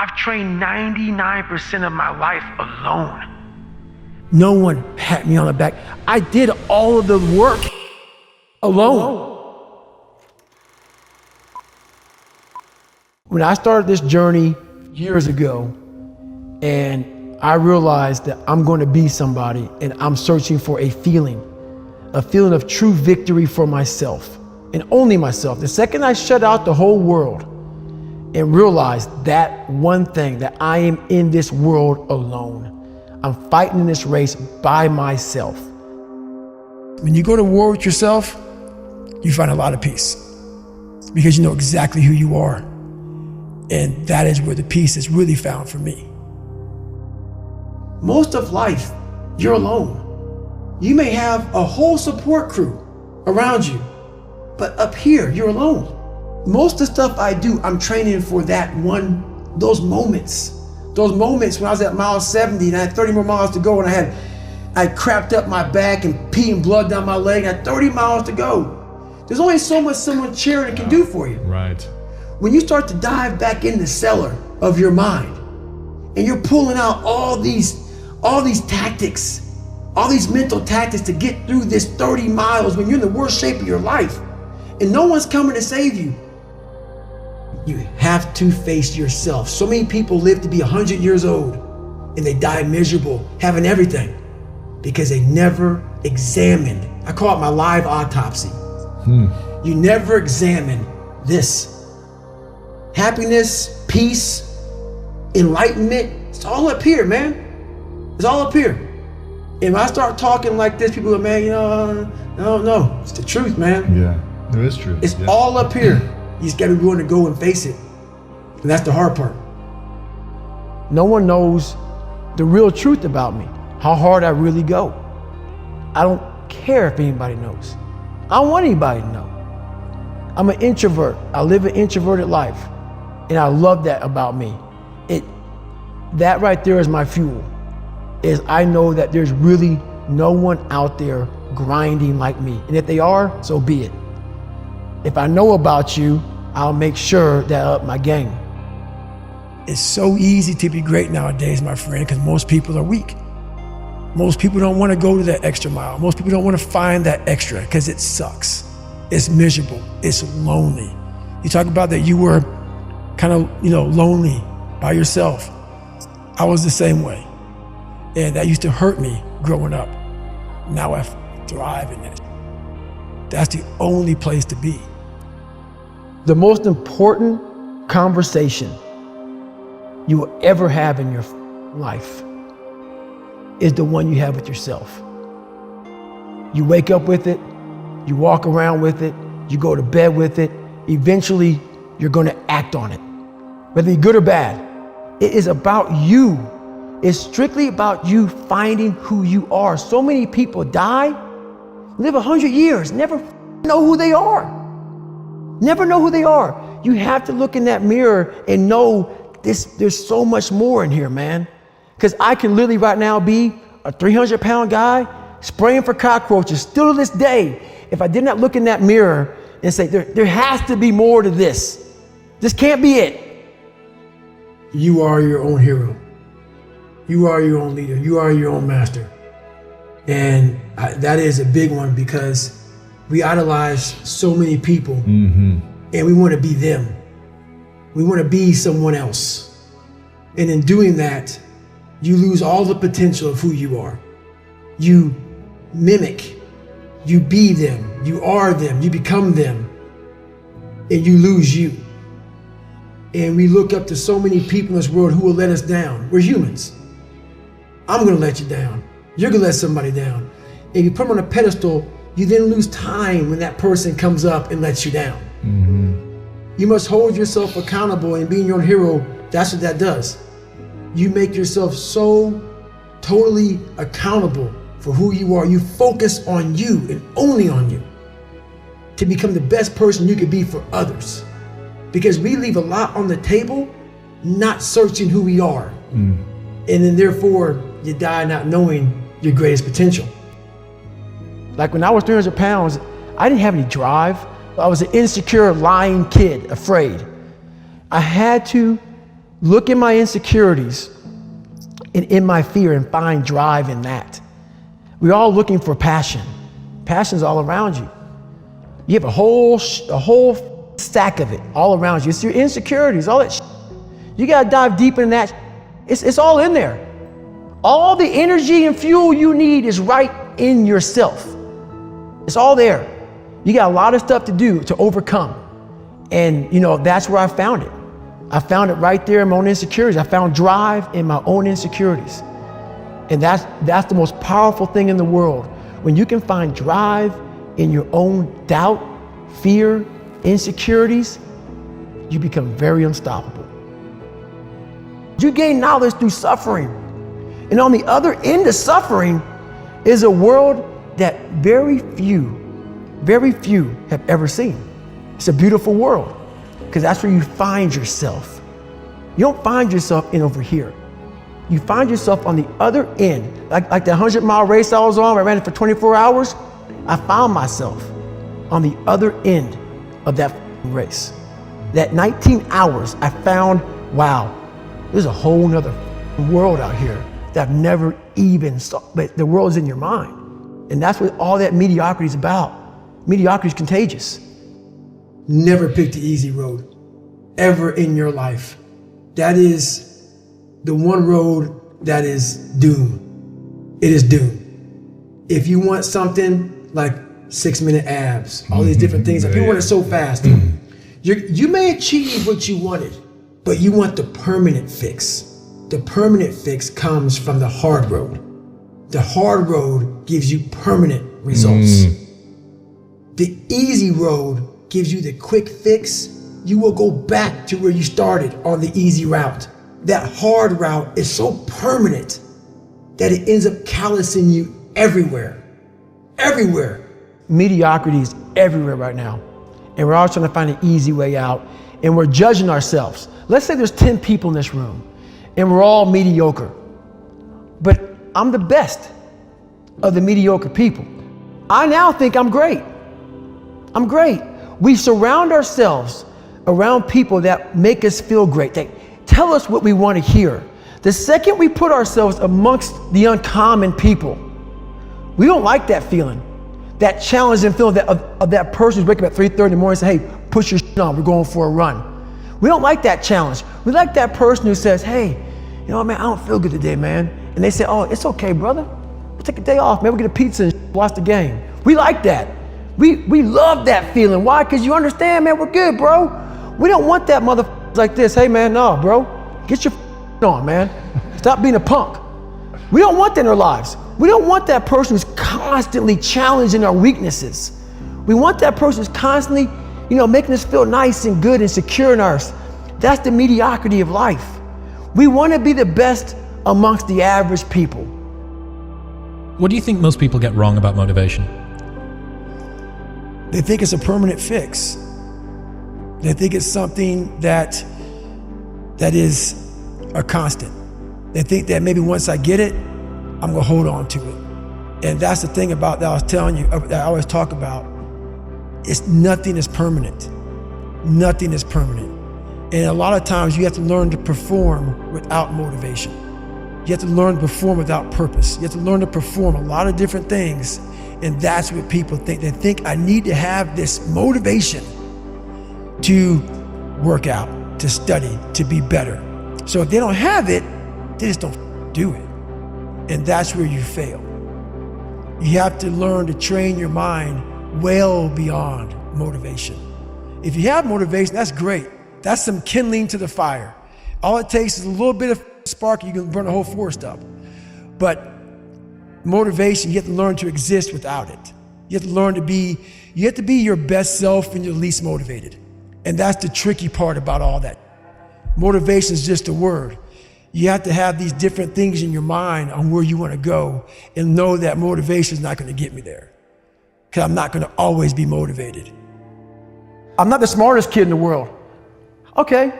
I've trained 99% of my life alone. No one pat me on the back. I did all of the work alone. When I started this journey years ago, and I realized that I'm going to be somebody, and I'm searching for a feeling of true victory for myself, and only myself. The second I shut out the whole world and realized that one thing, that I am in this world alone. I'm fighting in this race by myself. When you go to war with yourself, you find a lot of peace because you know exactly who you are. And that is where the peace is really found for me. Most of life, you're alone. You may have a whole support crew around you, but up here, you're alone. Most of the stuff I do, I'm training for those moments. Those moments when I was at mile 70 and I had 30 more miles to go, and I crapped up my back and pee and blood down my leg, and I had 30 miles to go. There's only so much someone cheering can do for you. Right. When you start to dive back in the cellar of your mind and you're pulling out all these tactics, all these mental tactics to get through this 30 miles when you're in the worst shape of your life and no one's coming to save you, you have to face yourself. So many people live to be 100 years old and they die miserable, having everything, because they never examined. I call it my live autopsy. You never examine this. Happiness, peace, enlightenment, it's all up here, man. It's all up here. And when I start talking like this, people go, man, no, it's the truth, man. Yeah, it is true. It's all up here. You just gotta be willing to go and face it. And that's the hard part. No one knows the real truth about me, how hard I really go. I don't care if anybody knows. I don't want anybody to know. I'm an introvert. I live an introverted life. And I love that about me. That right there is my fuel, is I know that there's really no one out there grinding like me. And if they are, so be it. If I know about you, I'll make sure that I up my game. It's so easy to be great nowadays, my friend, because most people are weak. Most people don't want to go to that extra mile. Most people don't want to find that extra because it sucks. It's miserable. It's lonely. You talk about that you were kind of, lonely by yourself. I was the same way. And that used to hurt me growing up. Now I thrive in it. That's the only place to be. The most important conversation you will ever have in your life is the one you have with yourself. You wake up with it, you walk around with it, you go to bed with it. Eventually, you're going to act on it, whether you're good or bad. It is about you. It's strictly about you finding who you are. So many people die, live 100 years, never know who they are. Never know who they are. You have to look in that mirror and know there's so much more in here, man. Because I can literally right now be a 300-pound guy spraying for cockroaches still to this day if I did not look in that mirror and say, there has to be more to this. This can't be it. You are your own hero. You are your own leader. You are your own master. And that is a big one because we idolize so many people and we want to be them. We want to be someone else. And in doing that, you lose all the potential of who you are. You mimic, you be them, you are them, you become them, and you lose you. And we look up to so many people in this world who will let us down. We're humans. I'm gonna let you down. You're gonna let somebody down. If you put them on a pedestal, you then lose time when that person comes up and lets you down. You must hold yourself accountable, and being your own hero, that's what that does. You make yourself so totally accountable for who you are. You focus on you and only on you to become the best person you could be for others. Because we leave a lot on the table, not searching who we are. And then therefore, you die not knowing your greatest potential. Like when I was 300 pounds, I didn't have any drive. I was an insecure, lying kid, afraid. I had to look at my insecurities and in my fear and find drive in that. We're all looking for passion. Passion's all around you. You have a whole stack of it all around you. It's your insecurities, all that shit. You gotta dive deep in that. It's all in there. All the energy and fuel you need is right in yourself. It's all there. You got a lot of stuff to do to overcome. And that's where I found it. I found it right there in my own insecurities. I found drive in my own insecurities. And that's the most powerful thing in the world. When you can find drive in your own doubt, fear, insecurities, you become very unstoppable. You gain knowledge through suffering. And on the other end of suffering is a world that very few have ever seen. It's a beautiful world, because that's where you find yourself. You don't find yourself in over here. You find yourself on the other end. Like the 100-mile race I was on, where I ran it for 24 hours, I found myself on the other end of that race. That 19 hours, I found, wow, there's a whole nother world out here that I've never even saw, but the world is in your mind. And that's what all that mediocrity is about. Mediocrity is contagious. Never pick the easy road, ever in your life. That is the one road that is doom. It is doom. If you want something like 6-minute abs, all these different things, if you want it so fast, you may achieve what you wanted, but you want the permanent fix. The permanent fix comes from the hard road. The hard road gives you permanent results. The easy road gives you the quick fix. You will go back to where you started on the easy route. That hard route is so permanent that it ends up callousing you everywhere. Everywhere. Mediocrity is everywhere right now. And we're all trying to find an easy way out. And we're judging ourselves. Let's say there's 10 people in this room and we're all mediocre. But I'm the best of the mediocre people. I now think I'm great. I'm great. We surround ourselves around people that make us feel great. They tell us what we want to hear. The second we put ourselves amongst the uncommon people, we don't like that feeling. That challenging feeling of that person who's waking up at 3:30 in the morning and say, hey, put your shit on, we're going for a run. We don't like that challenge. We like that person who says, hey, man, I don't feel good today, man. And they say, oh, it's okay, brother. We'll take a day off, man. We'll get a pizza and watch the game. We like that. We love that feeling. Why? Because you understand, man, we're good, bro. We don't want that motherfucker like this. Hey, man, no, bro. Get your on, man. Stop being a punk. We don't want that in our lives. We don't want that person who's constantly challenging our weaknesses. We want that person who's constantly, making us feel nice and good and secure in ours. That's the mediocrity of life. We want to be the best amongst the average people. What do you think most people get wrong about motivation? They think it's a permanent fix. They think it's something that is a constant. They think that maybe once I get it, I'm gonna hold on to it. And that's the thing about that I was telling you, that I always talk about. Nothing is permanent. Nothing is permanent. And a lot of times you have to learn to perform without motivation. You have to learn to perform without purpose. You have to learn to perform a lot of different things. And that's what people think. They think I need to have this motivation to work out, to study, to be better. So if they don't have it, they just don't do it. And that's where you fail. You have to learn to train your mind well beyond motivation. If you have motivation, that's great. That's some kindling to the fire. All it takes is a little bit of spark, you can burn a whole forest up. But motivation, you have to learn to exist without it. You have to learn to be your best self when you're least motivated. And that's the tricky part about all that. Motivation is just a word. You have to have these different things in your mind on where you want to go and know that motivation is not going to get me there. Because I'm not going to always be motivated. I'm not the smartest kid in the world. Okay.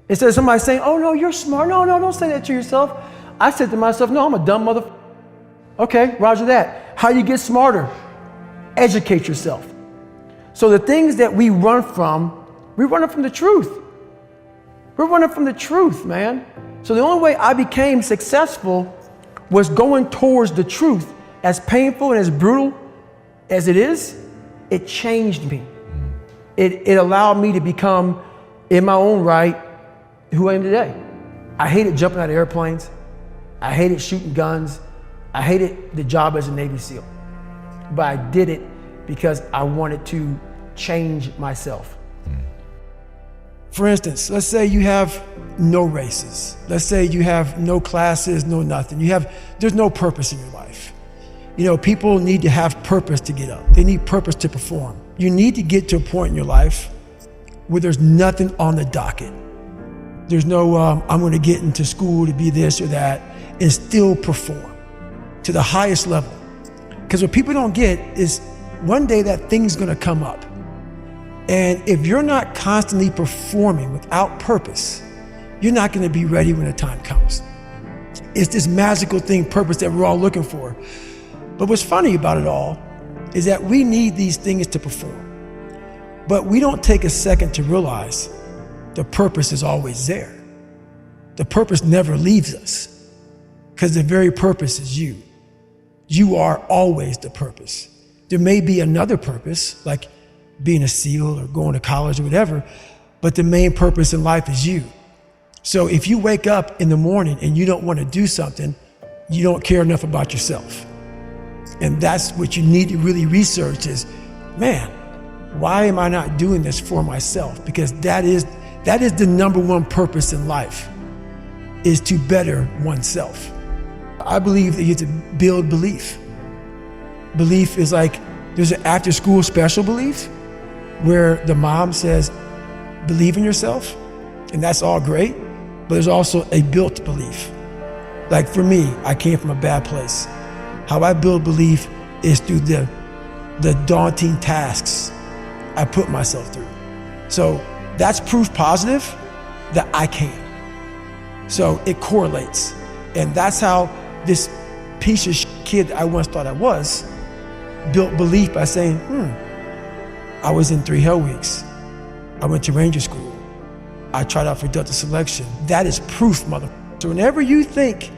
Instead of somebody saying, oh no, you're smart. No, don't say that to yourself. I said to myself, no, I'm a dumb motherfucker. Okay, roger that. How you get smarter? Educate yourself. So the things that we run from the truth. We're running from the truth, man. So the only way I became successful was going towards the truth. As painful and as brutal as it is, it changed me. It allowed me to become, in my own right, who I am today. I hated jumping out of airplanes. I hated shooting guns. I hated the job as a Navy SEAL. But I did it because I wanted to change myself. For instance, let's say you have no races. Let's say you have no classes, no nothing. There's no purpose in your life. You know, people need to have purpose to get up. They need purpose to perform. You need to get to a point in your life where there's nothing on the docket. There's no, I'm gonna get into school to be this or that and still perform to the highest level. Because what people don't get is one day that thing's gonna come up. And if you're not constantly performing without purpose, you're not gonna be ready when the time comes. It's this magical thing, purpose, that we're all looking for. But what's funny about it all is that we need these things to perform. But we don't take a second to realize the purpose is always there. The purpose never leaves us because the very purpose is you. You are always the purpose. There may be another purpose, like being a SEAL or going to college or whatever, but the main purpose in life is you. So if you wake up in the morning and you don't want to do something, you don't care enough about yourself. And that's what you need to really research is, man, why am I not doing this for myself? Because that is the number one purpose in life, is to better oneself. I believe that you have to build belief. Belief is like, there's an after school special belief where the mom says, believe in yourself, and that's all great, but there's also a built belief. Like for me, I came from a bad place. How I build belief is through the daunting tasks I put myself through. So that's proof positive that I can. So it correlates. And that's how this piece of kid I once thought I was built belief by saying, I was in 3 Hell Weeks. I went to Ranger School. I tried out for Delta Selection. That is proof, mother. So whenever you think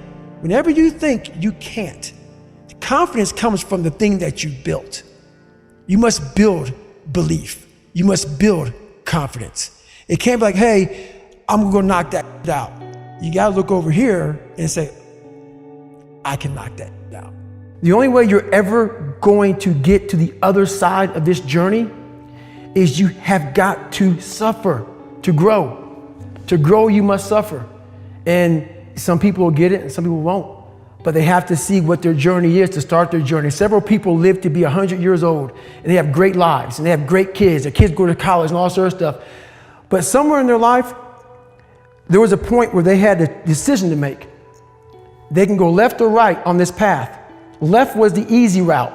you can't, the confidence comes from the thing that you built. You must build belief. You must build confidence. It can't be like, hey, I'm gonna go knock that out. You gotta look over here and say, I can knock that down. The only way you're ever going to get to the other side of this journey is you have got to suffer to grow. To grow, you must suffer. And some people will get it and some people won't. But they have to see what their journey is to start their journey. Several people live to be 100 years old and they have great lives and they have great kids. Their kids go to college and all sorts of stuff. But somewhere in their life, there was a point where they had a decision to make. They can go left or right on this path. Left was the easy route.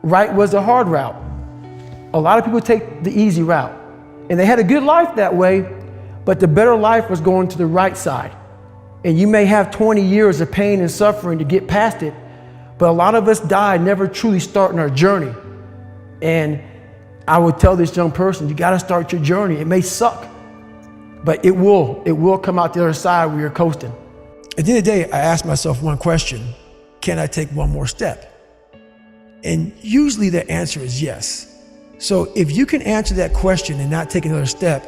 Right was the hard route. A lot of people take the easy route. And they had a good life that way, but the better life was going to the right side. And you may have 20 years of pain and suffering to get past it, but a lot of us die never truly starting our journey. And I would tell this young person, you gotta start your journey. It may suck, but it will come out the other side where you're coasting. At the end of the day, I ask myself one question: can I take one more step? And usually the answer is yes. So if you can answer that question and not take another step,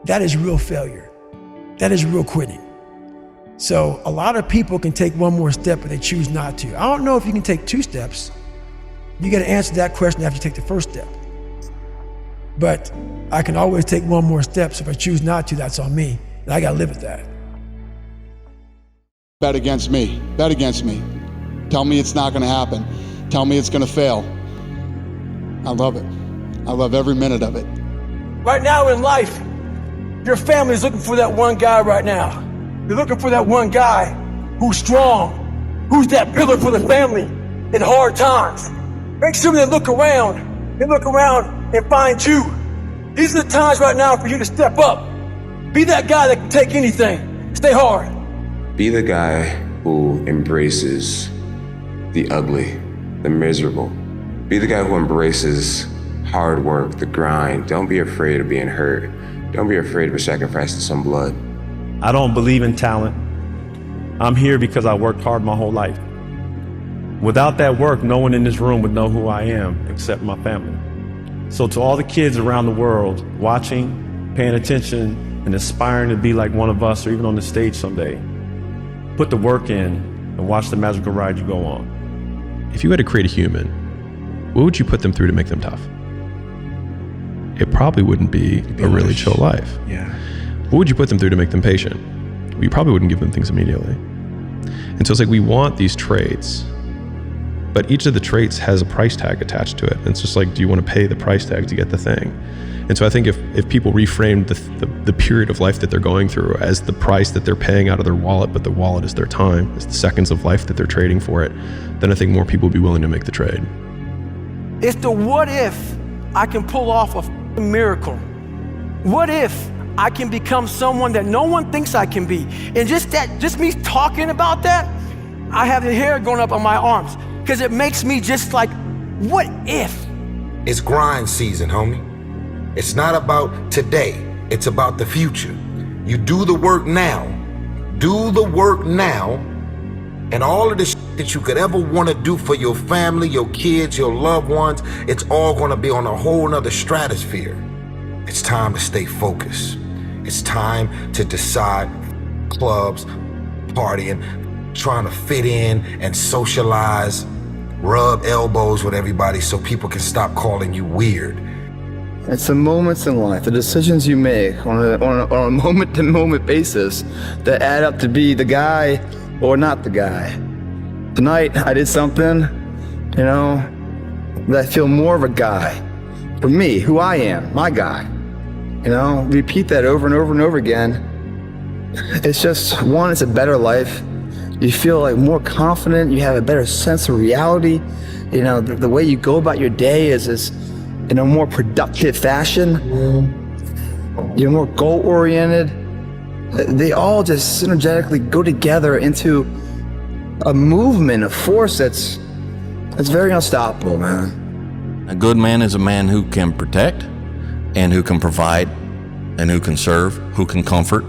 that is real failure. That is real quitting. So a lot of people can take one more step, but they choose not to. I don't know if you can take 2 steps. You got to answer that question after you take the first step. But I can always take one more step, so if I choose not to, that's on me. And I got to live with that. Bet against me. Bet against me. Tell me it's not going to happen. Tell me it's going to fail. I love it. I love every minute of it. Right now in life, your family is looking for that one guy right now. You're looking for that one guy who's strong, who's that pillar for the family in hard times. Make sure they look around and find you. These are the times right now for you to step up. Be that guy that can take anything. Stay hard. Be the guy who embraces the ugly, the miserable. Be the guy who embraces hard work, the grind. Don't be afraid of being hurt. Don't be afraid of sacrificing some blood. I don't believe in talent. I'm here because I worked hard my whole life. Without that work, no one in this room would know who I am except my family. So to all the kids around the world watching, paying attention, and aspiring to be like one of us or even on the stage someday, put the work in and watch the magical ride you go on. If you had to create a human, what would you put them through to make them tough? It probably wouldn't be a really chill life. Yeah. What would you put them through to make them patient? Well, you probably wouldn't give them things immediately. And so it's like we want these traits, but each of the traits has a price tag attached to it. And it's just like, do you want to pay the price tag to get the thing? And so I think if people reframed the period of life that they're going through as the price that they're paying out of their wallet, but the wallet is their time, it's the seconds of life that they're trading for it, then I think more people would be willing to make the trade. It's the what if I can pull off a miracle? What if I can become someone that no one thinks I can be? And just me talking about that, I have the hair going up on my arms because it makes me just like, what if? It's grind season, homie. It's not about today, it's about the future. You do the work now. Do the work now, and all of the shit that you could ever want to do for your family, your kids, your loved ones, it's all going to be on a whole nother stratosphere. It's time to stay focused. It's time to decide clubs, partying, trying to fit in and socialize, rub elbows with everybody so people can stop calling you weird. It's the moments in life, the decisions you make on a moment-to-moment basis that add up to be the guy or not the guy. Tonight, I did something, that I feel more of a guy. For me, who I am, my guy. Repeat that over and over and over again. It's just, one, it's a better life. You feel like more confident, you have a better sense of reality. The way you go about your day is in a more productive fashion. You're more goal-oriented. They all just synergetically go together into a movement, a force that's very unstoppable, man. A good man is a man who can protect and who can provide and who can serve, who can comfort,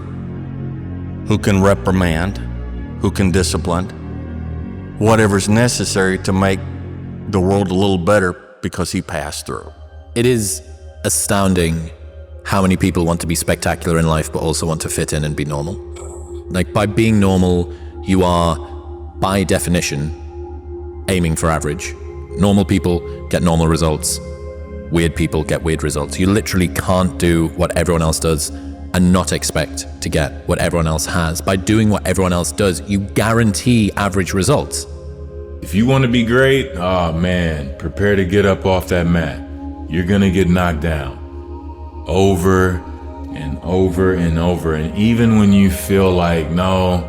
who can reprimand, who can discipline, whatever's necessary to make the world a little better because he passed through. It is astounding how many people want to be spectacular in life but also want to fit in and be normal. Like, by being normal, you are, by definition, aiming for average. Normal people get normal results. Weird people get weird results. You literally can't do what everyone else does and not expect to get what everyone else has. By doing what everyone else does, you guarantee average results. If you want to be great, oh man, prepare to get up off that mat. You're gonna get knocked down over and over and over. And even when you feel like, I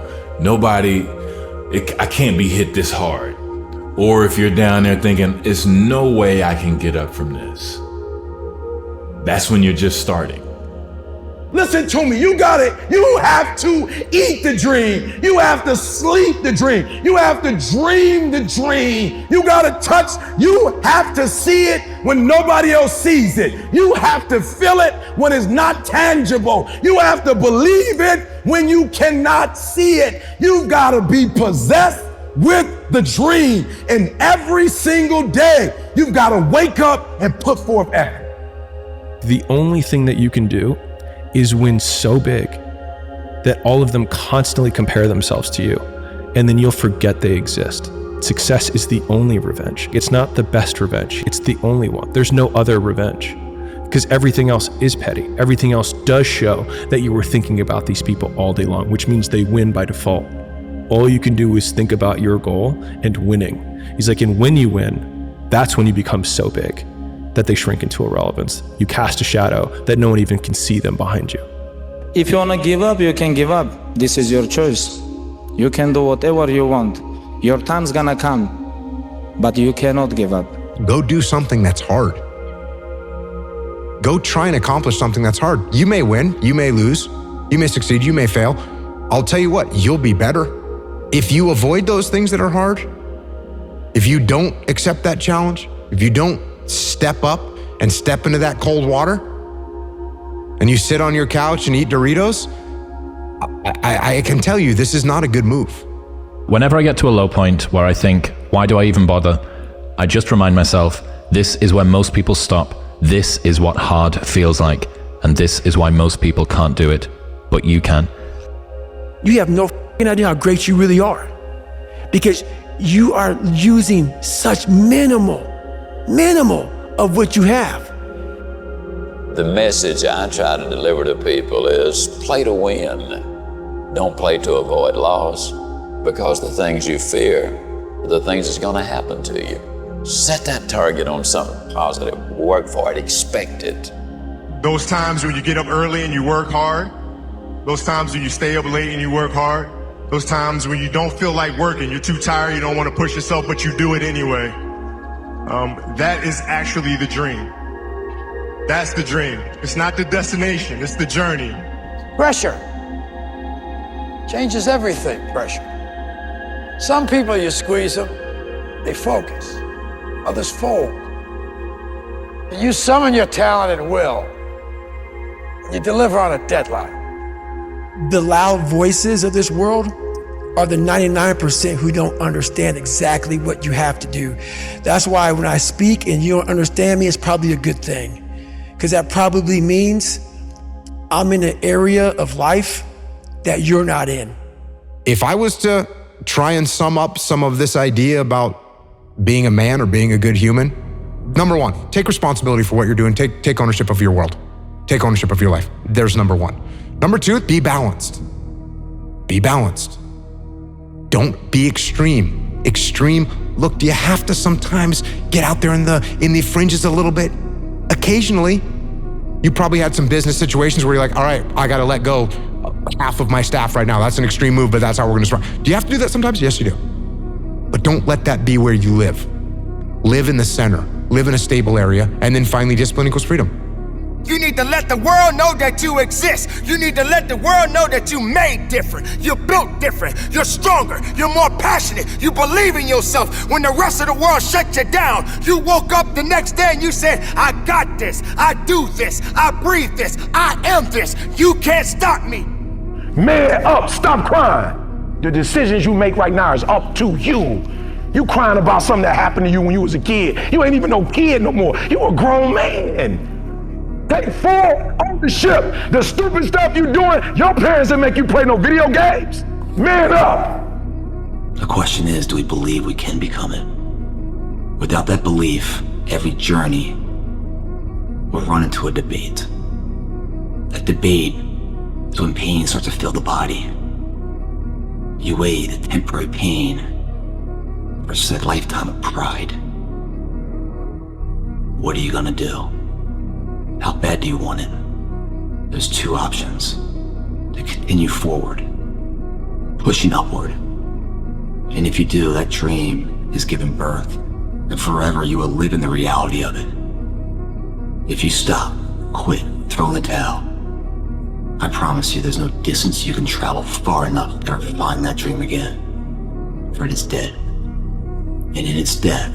can't be hit this hard. Or if you're down there thinking, it's no way I can get up from this. That's when you're just starting. Listen to me, you have to eat the dream. You have to sleep the dream. You have to dream the dream. You have to see it when nobody else sees it. You have to feel it when it's not tangible. You have to believe it when you cannot see it. You've got to be possessed with the dream. And every single day, you've got to wake up and put forth effort. The only thing that you can do is win so big that all of them constantly compare themselves to you, and then you'll forget they exist. Success is the only revenge. It's not the best revenge. It's the only one. There's no other revenge, because everything else is petty. Everything else does show that you were thinking about these people all day long, which means they win by default. All you can do is think about your goal and winning. He's like, and when you win, that's when you become so big that they shrink into irrelevance. You cast a shadow that no one even can see them behind you. If you want to give up, you can give up. This is your choice. You can do whatever you want. Your time's gonna come, but you cannot give up. Go do something that's hard. Go try and accomplish something that's hard. You may win, you may lose, you may succeed, you may fail. I'll tell you what, you'll be better. If you avoid those things that are hard, if you don't accept that challenge, if you don't step up and step into that cold water, and you sit on your couch and eat Doritos, I can tell you this is not a good move. Whenever I get to a low point where I think, why do I even bother? I just remind myself, this is where most people stop. This is what hard feels like. And this is why most people can't do it, but you can. You have no idea how great you really are, because you are using such minimal of what you have. The message I try to deliver to people is play to win. Don't play to avoid loss, because the things you fear are the things that's gonna happen to you. Set that target on something positive, work for it, expect it. Those times when you get up early and you work hard, those times when you stay up late and you work hard, those times when you don't feel like working, you're too tired, you don't want to push yourself, but you do it anyway. That is actually the dream. That's the dream. It's not the destination, it's the journey. Pressure changes everything, pressure. Some people, you squeeze them, they focus. Others fold. You summon your talent and will. You deliver on a deadline. The loud voices of this world are the 99% who don't understand exactly what you have to do. That's why when I speak and you don't understand me, it's probably a good thing. Because that probably means I'm in an area of life that you're not in. If I was to try and sum up some of this idea about being a man or being a good human, number one, take responsibility for what you're doing. Take ownership of your world. Take ownership of your life. There's number one. Number two, be balanced. Be balanced. Don't be extreme. Extreme, look, do you have to sometimes get out there in the fringes a little bit? Occasionally. You probably had some business situations where you're like, all right, I gotta let go half of my staff right now. That's an extreme move, but that's how we're gonna start. Do you have to do that sometimes? Yes, you do. But don't let that be where you live. Live in the center, live in a stable area, and then finally discipline equals freedom. You need to let the world know that you exist. You need to let the world know that you made different. You're built different. You're stronger. You're more passionate. You believe in yourself. When the rest of the world shut you down, you woke up the next day and you said, I got this. I do this. I breathe this. I am this. You can't stop me. Man up, stop crying. The decisions you make right now is up to you. You crying about something that happened to you when you was a kid. You ain't even no kid no more. You a grown man. Take full ownership. The stupid stuff you doing, your parents didn't make you play no video games. Man up. The question is, do we believe we can become it? Without that belief, every journey will run into a debate. That debate is when pain starts to fill the body. You weigh the temporary pain versus a lifetime of pride. What are you gonna do? How bad do you want it? There's two options. To continue forward, pushing upward. And if you do, that dream is given birth, and forever you will live in the reality of it. If you stop, quit, throw in the towel, I promise you there's no distance you can travel far enough to ever find that dream again. For it is dead. And in its death,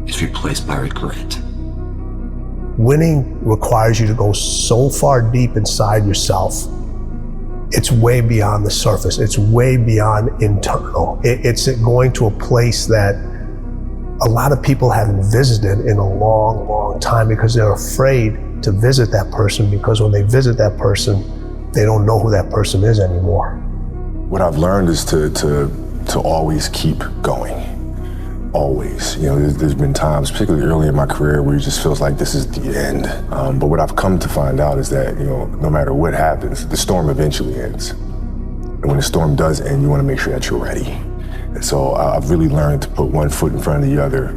it's replaced by regret. Winning requires you to go so far deep inside yourself. It's way beyond the surface. It's way beyond internal. It's going to a place that a lot of people haven't visited in a long, long time because they're afraid to visit that person, because when they visit that person, they don't know who that person is anymore. What I've learned is to always keep going. Always. You know, there's been times, particularly early in my career, where it just feels like this is the end. But what I've come to find out is that, you know, no matter what happens, the storm eventually ends. And when the storm does end, you want to make sure that you're ready. And so I've really learned to put one foot in front of the other,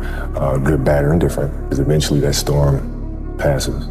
good, bad, or indifferent, because eventually that storm passes.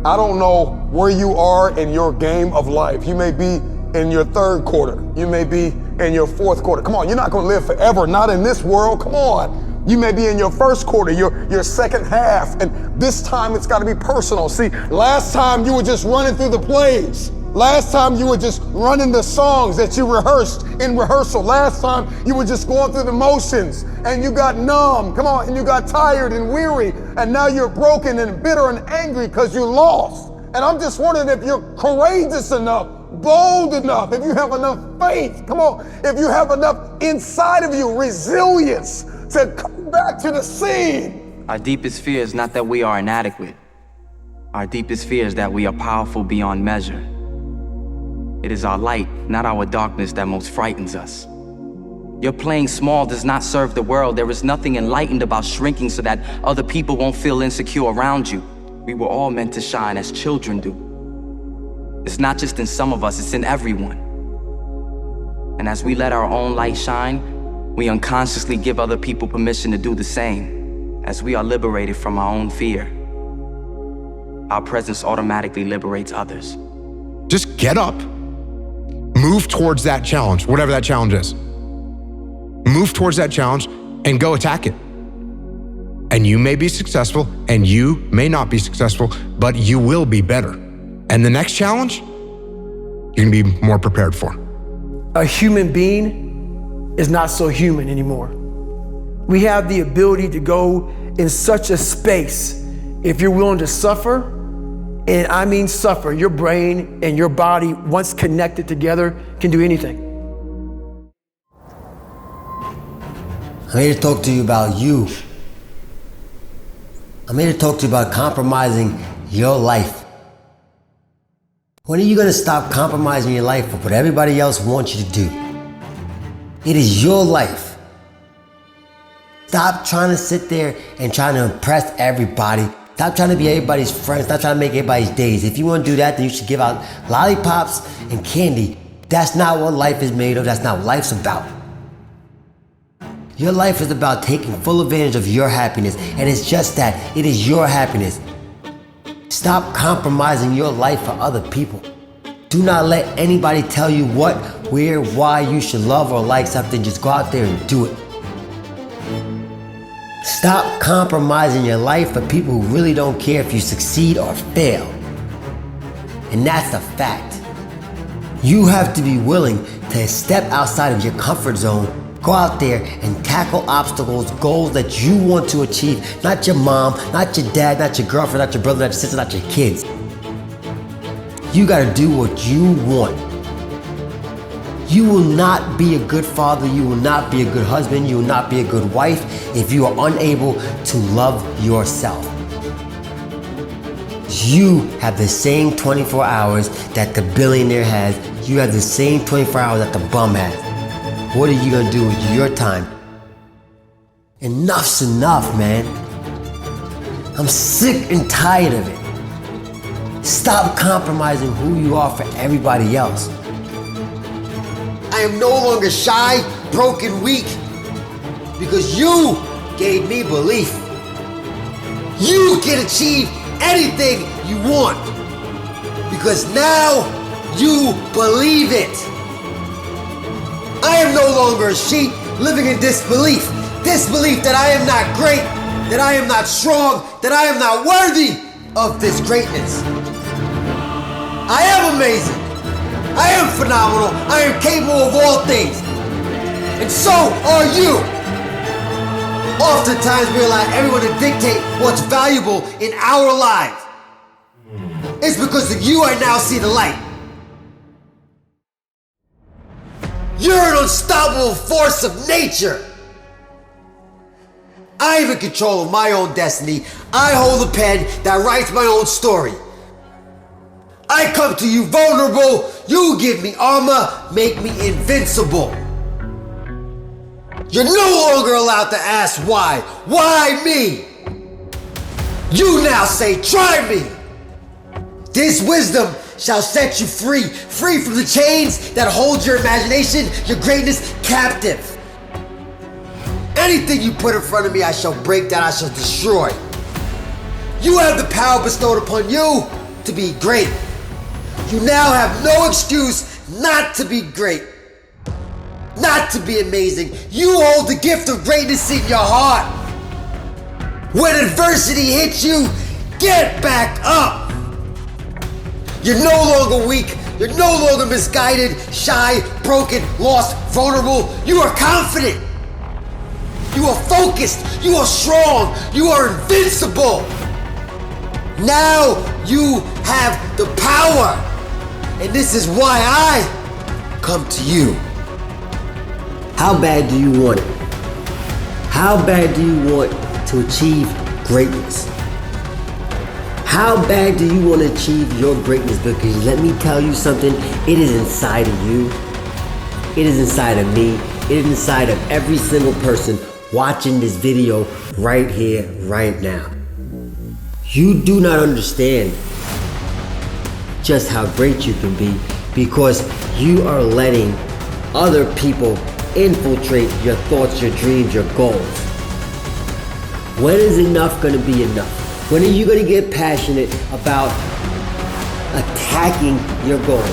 I don't know where you are in your game of life. You may be in your third quarter. You may be in your fourth quarter. Come on, you're not gonna live forever, not in this world, come on. You may be in your first quarter, your second half, and this time it's gotta be personal. See, last time you were just running through the plays. Last time you were just running the songs that you rehearsed in rehearsal. Last time you were just going through the motions and you got numb, come on, and you got tired and weary, and now you're broken and bitter and angry because you lost. And I'm just wondering if you're courageous enough, bold enough, if you have enough faith, come on, if you have enough inside of you, resilience to come back to the scene. Our deepest fear is not that we are inadequate. Our deepest fear is that we are powerful beyond measure. It is our light, not our darkness, that most frightens us. Your playing small does not serve the world. There is nothing enlightened about shrinking so that other people won't feel insecure around you. We were all meant to shine as children do. It's not just in some of us, it's in everyone. And as we let our own light shine, we unconsciously give other people permission to do the same. As we are liberated from our own fear, our presence automatically liberates others. Just get up, move towards that challenge, whatever that challenge is. Move towards that challenge and go attack it. And you may be successful and you may not be successful, but you will be better. And the next challenge, you're gonna be more prepared for. A human being is not so human anymore. We have the ability to go in such a space if you're willing to suffer, and I mean suffer. Your brain and your body, once connected together, can do anything. I'm here to talk to you about you. I'm here to talk to you about compromising your life. When are you gonna stop compromising your life for what everybody else wants you to do? It is your life. Stop trying to sit there and trying to impress everybody. Stop trying to be everybody's friend. Stop trying to make everybody's days. If you want to do that, then you should give out lollipops and candy. That's not what life is made of. That's not what life's about. Your life is about taking full advantage of your happiness, and it's just that. It is your happiness. Stop compromising your life for other people. Do not let anybody tell you what, where, why you should love or like something. Just go out there and do it. Stop compromising your life for people who really don't care if you succeed or fail. And that's a fact. You have to be willing to step outside of your comfort zone, go out there and tackle obstacles, goals that you want to achieve. Not your mom, not your dad, not your girlfriend, not your brother, not your sister, not your kids. You gotta do what you want. You will not be a good father, you will not be a good husband, you will not be a good wife if you are unable to love yourself. You have the same 24 hours that the billionaire has. You have the same 24 hours that the bum has. What are you gonna do with your time? Enough's enough, man. I'm sick and tired of it. Stop compromising who you are for everybody else. I am no longer shy, broken, weak, because you gave me belief. You can achieve anything you want, because now you believe it. I am no longer a sheep living in disbelief. Disbelief that I am not great, that I am not strong, that I am not worthy of this greatness. I am amazing. I am phenomenal. I am capable of all things. And so are you. Oftentimes we allow everyone to dictate what's valuable in our lives. It's because of you I now see the light. You're an unstoppable force of nature. I am in control of my own destiny. I hold a pen that writes my own story. I come to you vulnerable. You give me armor, make me invincible. You're no longer allowed to ask why. Why me? You now say, try me. This wisdom shall set you free, free from the chains that hold your imagination, your greatness captive. Anything you put in front of me, I shall break down, I shall destroy. You have the power bestowed upon you to be great. You now have no excuse not to be great, not to be amazing. You hold the gift of greatness in your heart. When adversity hits you, get back up. You're no longer weak. You're no longer misguided, shy, broken, lost, vulnerable. You are confident. You are focused. You are strong. You are invincible. Now you have the power. And this is why I come to you. How bad do you want it? How bad do you want to achieve greatness? How bad do you want to achieve your greatness? Because let me tell you something, it is inside of you. It is inside of me. It is inside of every single person watching this video right here, right now. You do not understand just how great you can be because you are letting other people infiltrate your thoughts, your dreams, your goals. When is enough going to be enough? When are you going to get passionate about attacking your goals?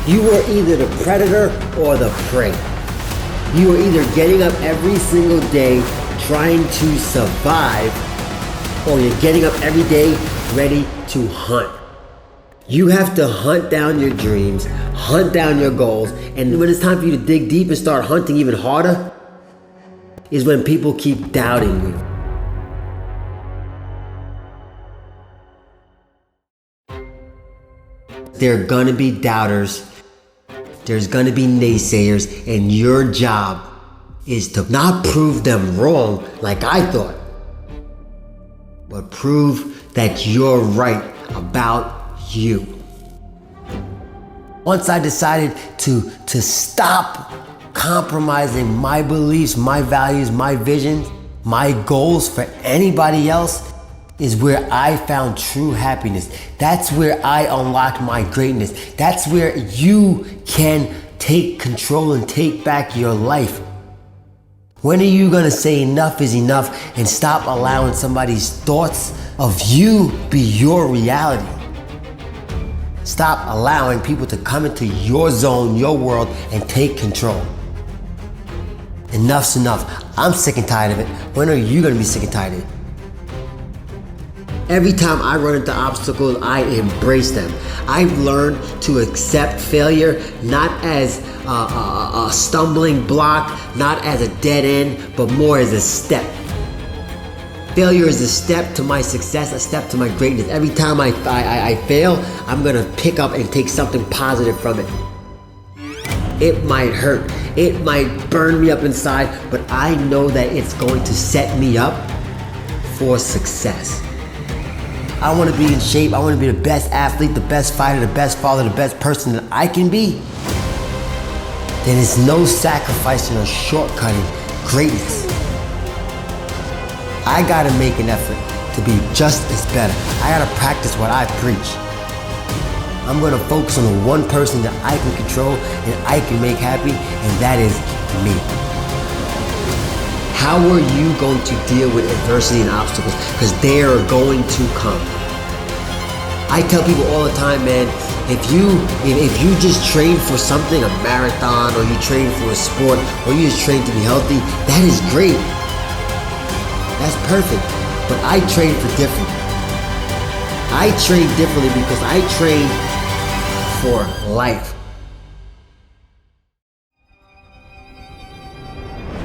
You are either the predator or the prey. You are either getting up every single day trying to survive, or you're getting up every day ready to hunt. You have to hunt down your dreams, hunt down your goals, and when it's time for you to dig deep and start hunting even harder, is when people keep doubting you. There are gonna be doubters, there's gonna be naysayers, and your job is to not prove them wrong like I thought, but prove that you're right about you. Once I decided to stop compromising my beliefs, my values, my visions, my goals for anybody else, is where I found true happiness. That's where I unlocked my greatness. That's where you can take control and take back your life. When are you gonna say enough is enough and stop allowing somebody's thoughts of you be your reality? Stop allowing people to come into your zone, your world, and take control. Enough's enough. I'm sick and tired of it. When are you gonna be sick and tired of it? Every time I run into obstacles, I embrace them. I've learned to accept failure not as a stumbling block, not as a dead end, but more as a step. Failure is a step to my success, a step to my greatness. Every time I fail, I'm gonna pick up and take something positive from it. It might hurt, it might burn me up inside, but I know that it's going to set me up for success. I want to be in shape. I want to be the best athlete, the best fighter, the best father, the best person that I can be. Then it's no sacrificing or shortcutting greatness. I gotta make an effort to be just as better. I gotta practice what I preach. I'm gonna focus on the one person that I can control and I can make happy, and that is me. How are you going to deal with adversity and obstacles? Because they are going to come. I tell people all the time, man, if you just train for something, a marathon, or you train for a sport, or you just train to be healthy, that is great. That's perfect. But I train for different. I train differently because I train for life.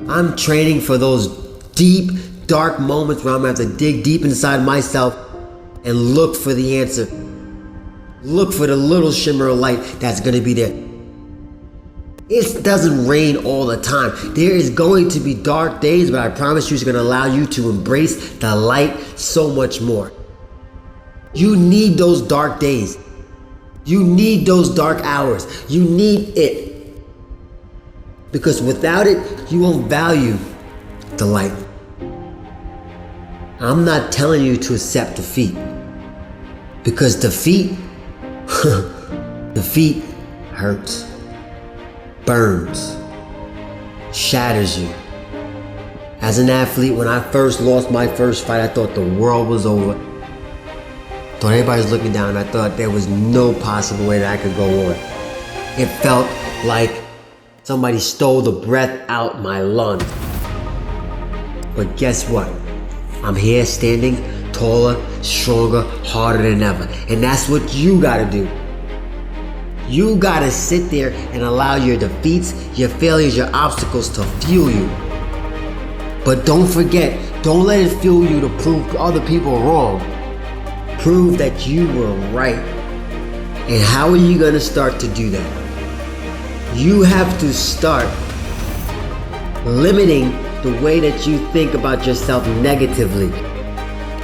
I'm training for those deep, dark moments where I'm gonna have to dig deep inside myself and look for the answer. Look for the little shimmer of light that's gonna be there. It doesn't rain all the time. There is going to be dark days, but I promise you it's gonna allow you to embrace the light so much more. You need those dark days. You need those dark hours. You need it. Because without it, you won't value the light. I'm not telling you to accept defeat. Because defeat hurts, burns, shatters you. As an athlete, when I first lost my first fight, I thought the world was over. Thought everybody was looking down. I thought there was no possible way that I could go on. It felt like somebody stole the breath out my lungs. But guess what? I'm here standing taller, stronger, harder than ever. And that's what you gotta do. You gotta sit there and allow your defeats, your failures, your obstacles to fuel you. But don't forget, don't let it fuel you to prove other people wrong. Prove that you were right. And how are you going to start to do that? You have to start limiting the way that you think about yourself negatively.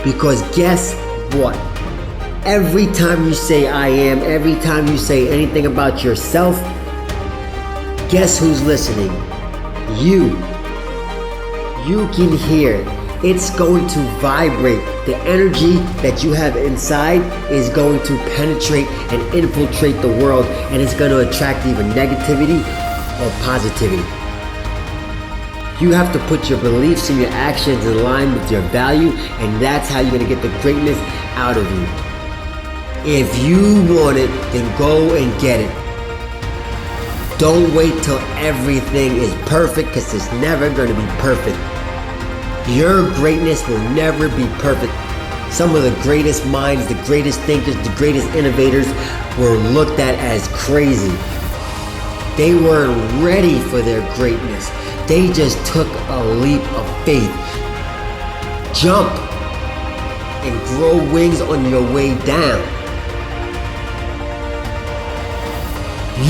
Because guess what? Every time you say I am, every time you say anything about yourself, guess who's listening? You. You can hear it. It's going to vibrate. The energy that you have inside is going to penetrate and infiltrate the world, and it's going to attract either negativity or positivity. You have to put your beliefs and your actions in line with your value, and that's how you're going to get the greatness out of you. If you want it, then go and get it. Don't wait till everything is perfect, because it's never going to be perfect. Your greatness will never be perfect. Some of the greatest minds, the greatest thinkers, the greatest innovators were looked at as crazy. They weren't ready for their greatness. They just took a leap of faith. Jump and grow wings on your way down.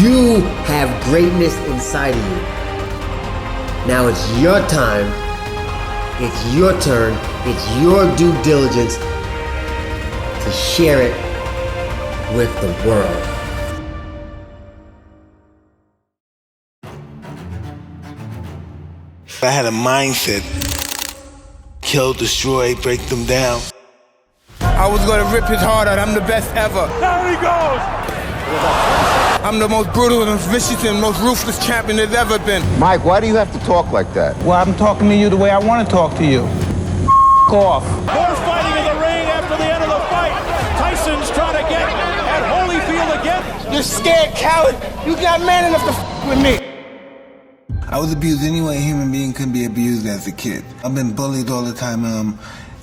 You have greatness inside of you. Now it's your time. It's your turn, it's your due diligence to share it with the world. I had a mindset, kill, destroy, break them down. I was gonna rip his heart out, I'm the best ever. There he goes! I'm the most brutal and vicious and most ruthless champion there's ever been. Mike, why do you have to talk like that? Well, I'm talking to you the way I want to talk to you. Off. More fighting in the ring after the end of the fight. Tyson's trying to get at Holyfield again. You're scared, coward. You're not man enough to with me. I was abused any way a human being can be abused as a kid. I've been bullied all the time.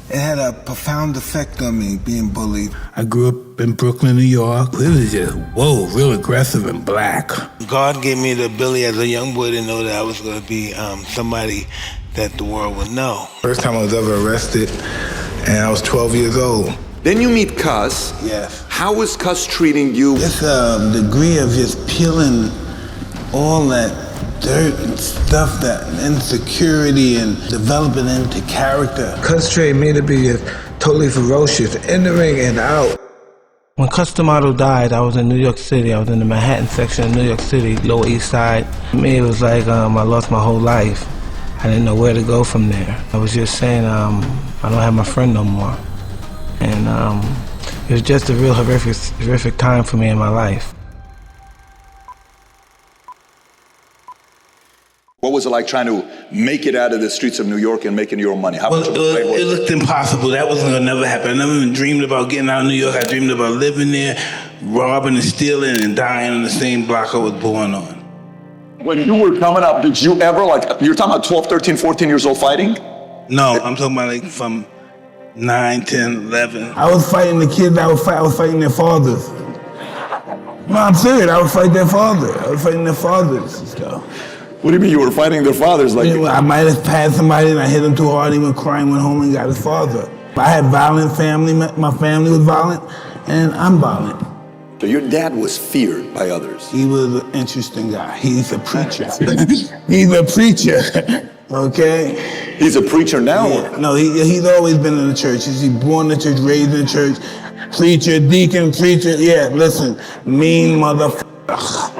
It had a profound effect on me, being bullied. I grew up in Brooklyn, New York. It was just, whoa, real aggressive and black. God gave me the ability as a young boy to know that I was going to be somebody that the world would know. First time I was ever arrested, and I was 12 years old. Then you meet Cuz. Yes. How is Cuz treating you? It's a degree of just peeling all that dirt and stuff, that insecurity, and developing into character. Cuz trained me to be totally ferocious in the ring and out. When Customato died, I was in New York City. I was in the Manhattan section of New York City, Lower East Side. For me, it was like I lost my whole life. I didn't know where to go from there. I was just saying, I don't have my friend no more. And it was just a real horrific time for me in my life. What was it like trying to make it out of the streets of New York and making your own money? How much of a play was it looked impossible. That wasn't gonna never happen. I never even dreamed about getting out of New York. I dreamed about living there, robbing and stealing and dying on the same block I was born on. When you were coming up, did you ever, you're talking about 12, 13, 14 years old fighting? No, I'm talking about from 9, 10, 11. I was fighting the kids I was fighting their fathers. No, I'm serious. I would fight their father. I was fighting their fathers and stuff. What do you mean you were fighting their fathers? I might have passed somebody and I hit him too hard. He went crying, went home and got his father. I had violent family. My family was violent, and I'm violent. So your dad was feared by others. He was an interesting guy. He's a preacher. He's a preacher. Okay? He's a preacher now? Yeah. No, he's always been in the church. He's born in the church, raised in the church. Preacher, deacon, preacher. Yeah, listen, mean motherfucker.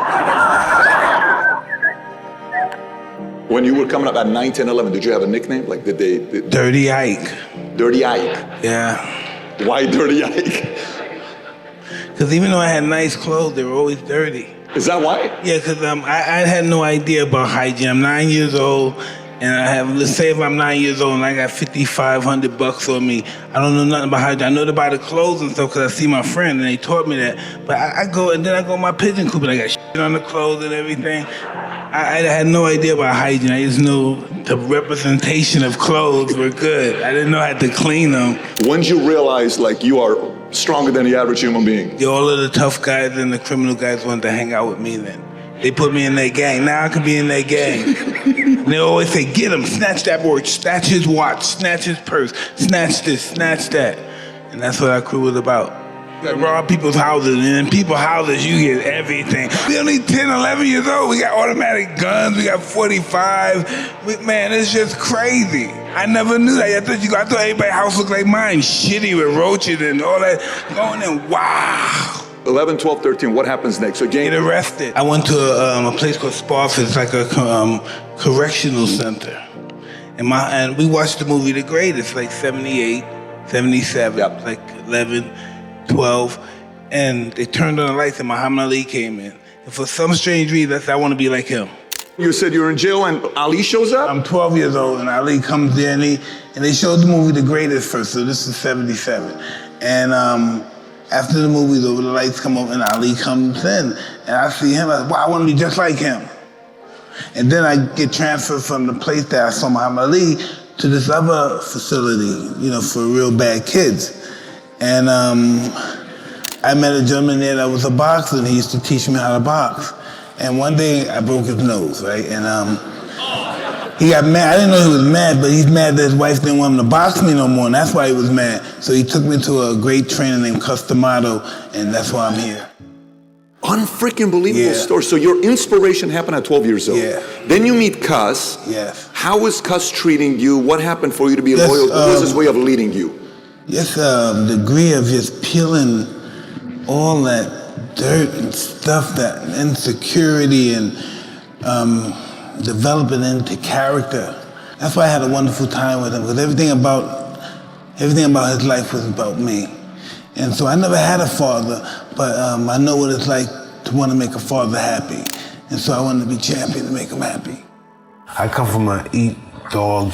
When you were coming up at 9, 10, 11, did you have a nickname? Dirty Ike. Dirty Ike? Yeah. Why Dirty Ike? Because even though I had nice clothes, they were always dirty. Is that why? Yeah, because I had no idea about hygiene. I'm 9 years old, and let's say if I'm 9 years old and I got $5,500 on me, I don't know nothing about hygiene. I know about the clothes and stuff because I see my friend and they taught me that. But I go in my pigeon coop and I got shit on the clothes and everything. I had no idea about hygiene. I just knew the representation of clothes were good. I didn't know how to clean them. When did you realize you are stronger than the average human being? All of the tough guys and the criminal guys wanted to hang out with me then. They put me in their gang. Now I can be in their gang. And they always say, get him, snatch that watch, snatch his watch, snatch his purse, snatch this, snatch that. And that's what our crew was about. We rob people's houses, and in people's houses you get everything. We only 10, 11 years old. We got automatic guns, we got 45. Man, it's just crazy. I never knew that. I thought everybody's house looked like mine, shitty with roaches and all that. Going in, wow. 11, 12, 13, what happens next? So Get arrested. I went to a place called Sparks. It's like a correctional center. And we watched the movie The Greatest, like 78, 77, like 11, 12. And they turned on the lights and Muhammad Ali came in. And for some strange reason, I said, I want to be like him. You said you're in jail and Ali shows up? I'm 12 years old and Ali comes in and they showed the movie The Greatest first, so this is 77. And after the movie's over, the lights come up and Ali comes in. And I see him, I said, wow, I want to be just like him. And then I get transferred from the place that I saw Muhammad Ali to this other facility, for real bad kids. And I met a gentleman there that was a boxer, and he used to teach me how to box. And one day I broke his nose, right? And he got mad. I didn't know he was mad, but he's mad that his wife didn't want him to box me no more, and that's why he was mad. So he took me to a great trainer named Customato, and that's why I'm here. Unfreaking believable story. So your inspiration happened at 12 years old. Yeah. Then you meet Cus. Yes. How is Cus treating you? What happened for you to be loyal? What was his way of leading you? Yes, degree of just peeling all that dirt and stuff, that insecurity, and developing into character. That's why I had a wonderful time with him, because everything about his life was about me. And so I never had a father, but I know what it's like to want to make a father happy. And so I wanted to be champion to make him happy. I come from an eat dog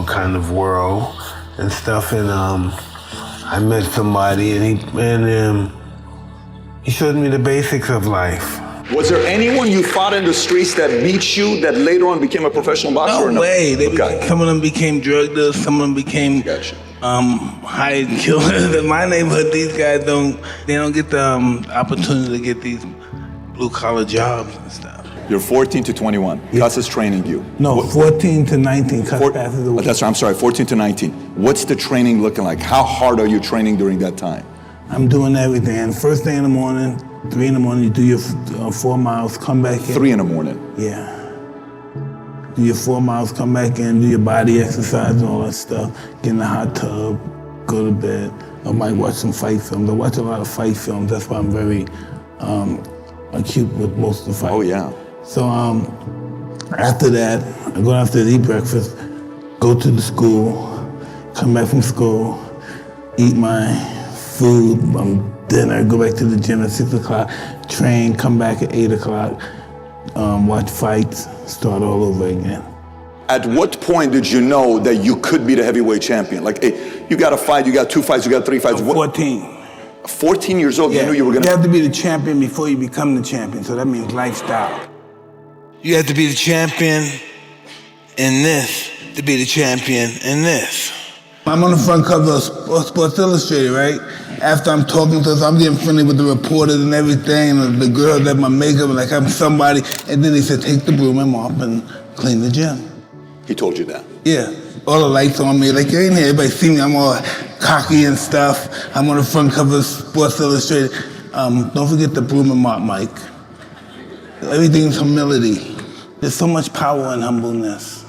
kind of world and stuff, and I met somebody and he showed me the basics of life. Was there anyone you fought in the streets that beat you that later on became a professional boxer? No way. Some of them became drug dealers, some of them became hired killers. In my neighborhood, these guys don't get the opportunity to get these blue collar jobs and stuff. You're 14 to 21. Yeah. Cus is training you. No, 14 to 19. Cus passes away. That's right. I'm sorry. 14 to 19. What's the training looking like? How hard are you training during that time? I'm doing everything. And first thing in the morning, 3 in the morning, you do your 4 miles, come back in. 3 in the morning? Yeah. Do your 4 miles, come back in, do your body exercise and all that stuff. Get in the hot tub, go to bed. I might watch some fight films. I watch a lot of fight films. That's why I'm very acute with most of the fights. Oh, yeah. So after that, I go downstairs to eat breakfast, go to the school, come back from school, eat my food, dinner, go back to the gym at 6 o'clock, train, come back at 8 o'clock, watch fights, start all over again. At what point did you know that you could be the heavyweight champion? Like, hey, you got a fight, you got 2 fights, you got 3 fights. 14. 14 years old, yeah. You knew you were gonna... You have to be the champion before you become the champion, so that means lifestyle. You have to be the champion in this to be the champion in this. I'm on the front cover of Sports Illustrated, right? After I'm talking to us, I'm getting friendly with the reporters and everything, and the girls at my makeup, like I'm somebody. And then he said, take the broom and mop and clean the gym. He told you that? Yeah. All the lights on me, like you're in here, everybody see me, I'm all cocky and stuff. I'm on the front cover of Sports Illustrated. Don't forget the broom and mop, Mike. Everything's humility. There's so much power in humbleness.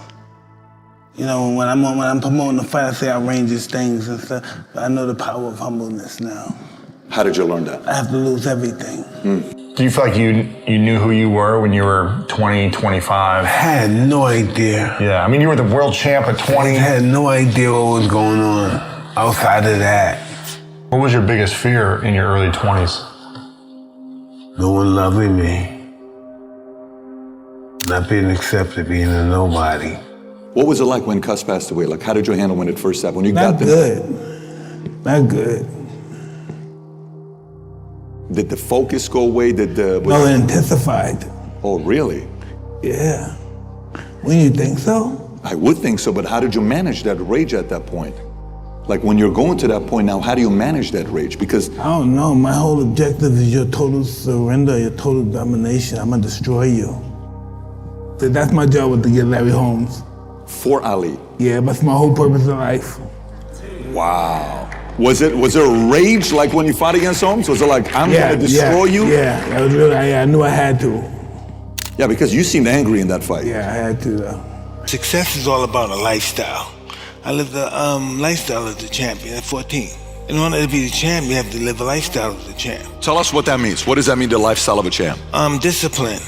You know, when I'm promoting the fight, I say outrageous things and stuff, but I know the power of humbleness now. How did you learn that? I have to lose everything. Do you feel like you knew who you were when you were 20, 25? I had no idea. Yeah, I mean, you were the world champ at 20. I had no idea what was going on outside of that. What was your biggest fear in your early 20s? No one loving me. Not being accepted, being a nobody. What was it like when Cus passed away? Like, how did you handle when it first happened? When you Not got good. Not good. Did the focus go away? No, it intensified. Oh, really? Yeah. Wouldn't you think so? I would think so, but how did you manage that rage at that point? Like, when you're going to that point now, how do you manage that rage? Because I don't know. My whole objective is your total surrender, your total domination. I'm gonna destroy you. So that's my job, was to get Larry Holmes. For Ali? Yeah, that's my whole purpose in life. Wow. Was there a rage like when you fought against Holmes? Was it like, I'm gonna destroy you? Yeah, that was really, I knew I had to. Yeah, because you seemed angry in that fight. Yeah, I had to. Success is all about a lifestyle. I lived the lifestyle of the champion at 14. In order to be the champ, you have to live a lifestyle of the champ. Tell us what that means. What does that mean, the lifestyle of a champ? Discipline.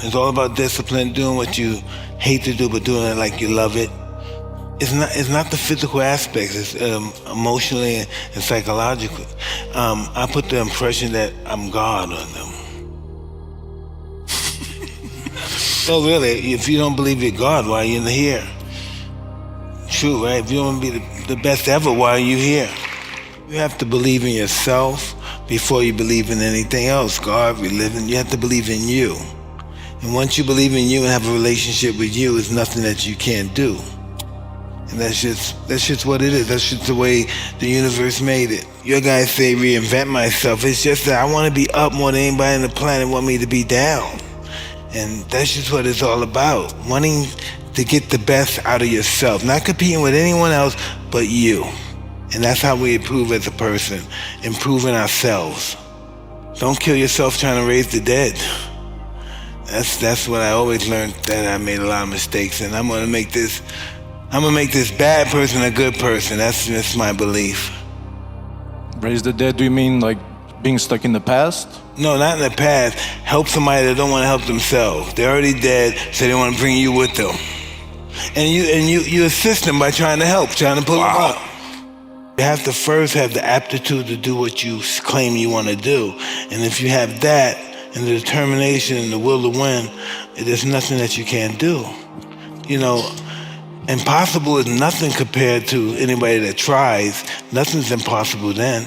It's all about discipline, doing what you hate to do, but doing it like you love it. It's not the physical aspects, it's emotionally and psychologically. I put the impression that I'm God on them. So really, if you don't believe you're God, why are you here? True, right? If you don't want to be the best ever, why are you here? You have to believe in yourself before you believe in anything else. God, religion, you have to believe in you. And once you believe in you and have a relationship with you, there's nothing that you can't do. And that's just what it is. That's just the way the universe made it. Your guys say reinvent myself. It's just that I want to be up more than anybody on the planet want me to be down. And that's just what it's all about. Wanting to get the best out of yourself. Not competing with anyone else but you. And that's how we improve as a person. Improving ourselves. Don't kill yourself trying to raise the dead. That's what I always learned, that I made a lot of mistakes. And I'm gonna make this bad person a good person. That's just my belief. Raise the dead, do you mean like being stuck in the past? No, not in the past. Help somebody that don't want to help themselves. They're already dead, so they want to bring you with them. And you assist them by trying to help, trying to pull them up. You have to first have the aptitude to do what you claim you want to do. And if you have that, and the determination and the will to win, there's nothing that you can't do. You know, impossible is nothing compared to anybody that tries. Nothing's impossible then.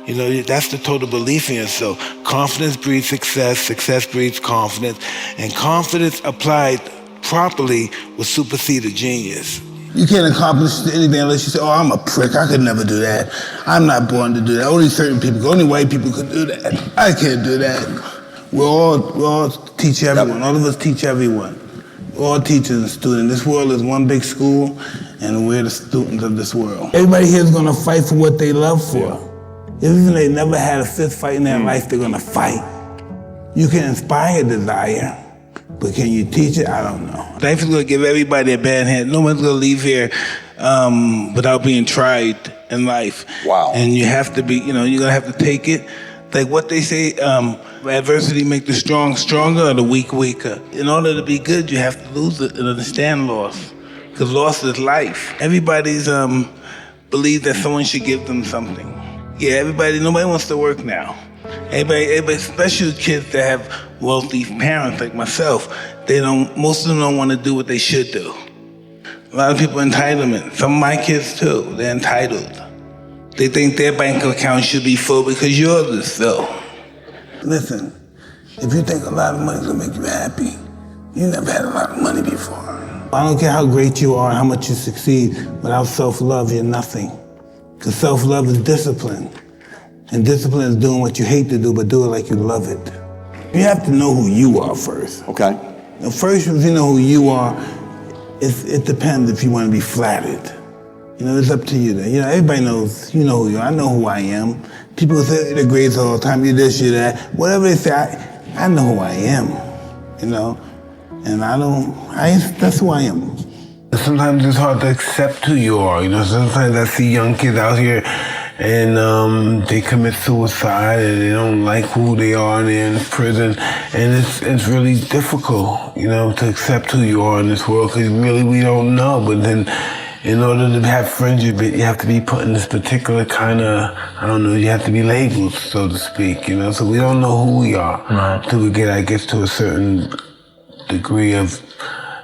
You know, that's the total belief in yourself. Confidence breeds success, success breeds confidence, and confidence applied properly will supersede a genius. You can't accomplish anything unless you say, oh, I'm a prick, I could never do that. I'm not born to do that. Only certain people, only white people could do that. I can't do that. We all teach everyone. All of us teach everyone. We're all teachers and students. This world is one big school, and we're the students of this world. Everybody here is gonna fight for what they love for. Even if they never had a fist fight in their life, they're gonna fight. You can inspire desire, but can you teach it? I don't know. Life is gonna give everybody a bad hand. No one's gonna leave here without being tried in life. Wow. And you have to be, you're gonna have to take it. Like what they say, adversity make the strong stronger or the weak weaker. In order to be good, you have to lose it and understand loss. Because loss is life. Everybody's believe that someone should give them something. Yeah, nobody wants to work now. Everybody, especially kids that have wealthy parents like myself, most of them don't want to do what they should do. A lot of people entitlement. Some of my kids too, they're entitled. They think their bank account should be full because yours is full. Listen, if you think a lot of money's gonna make you happy, you never had a lot of money before. I don't care how great you are, how much you succeed, without self-love, you're nothing. Because self-love is discipline. And discipline is doing what you hate to do, but do it like you love it. You have to know who you are first. Okay. First, if you know who you are, it depends if you want to be flattered. It's up to you. Everybody knows, you know who you are. I know who I am. People say they're great all the time, you're this, you're that. Whatever they say, I know who I am, And that's who I am. Sometimes it's hard to accept who you are. Sometimes I see young kids out here and they commit suicide and they don't like who they are and they're in prison. And it's really difficult, to accept who you are in this world because really we don't know. But then in order to have friendship, you have to be put in this particular kind of, you have to be labeled, so to speak, So we don't know who we are until we get, I guess, to a certain degree of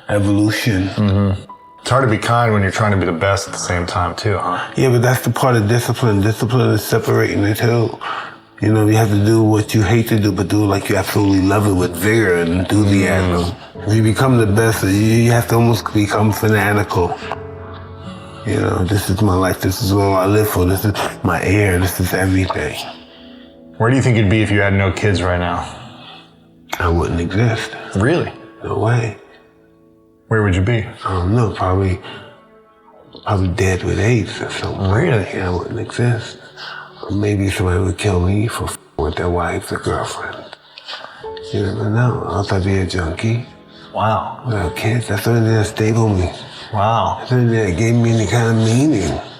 evolution. Mm-hmm. It's hard to be kind when you're trying to be the best at the same time, too, huh? Yeah, but that's the part of discipline. Discipline is separating the two. You have to do what you hate to do, but do it like you absolutely love it with vigor and enthusiasm. If you become the best, you have to almost become fanatical. This is my life, this is all I live for, this is my air, this is everything. Where do you think you'd be if you had no kids right now? I wouldn't exist. Really? No way. Where would you be? I don't know, probably probably dead with AIDS or something. Really? Yeah, it wouldn't exist. Or maybe somebody would kill me for with their wife or girlfriend. You never know. I thought I'd be a junkie. Wow. Well, kids, that's the only thing that stayed with me. Wow. That's the only thing that gave me any kind of meaning.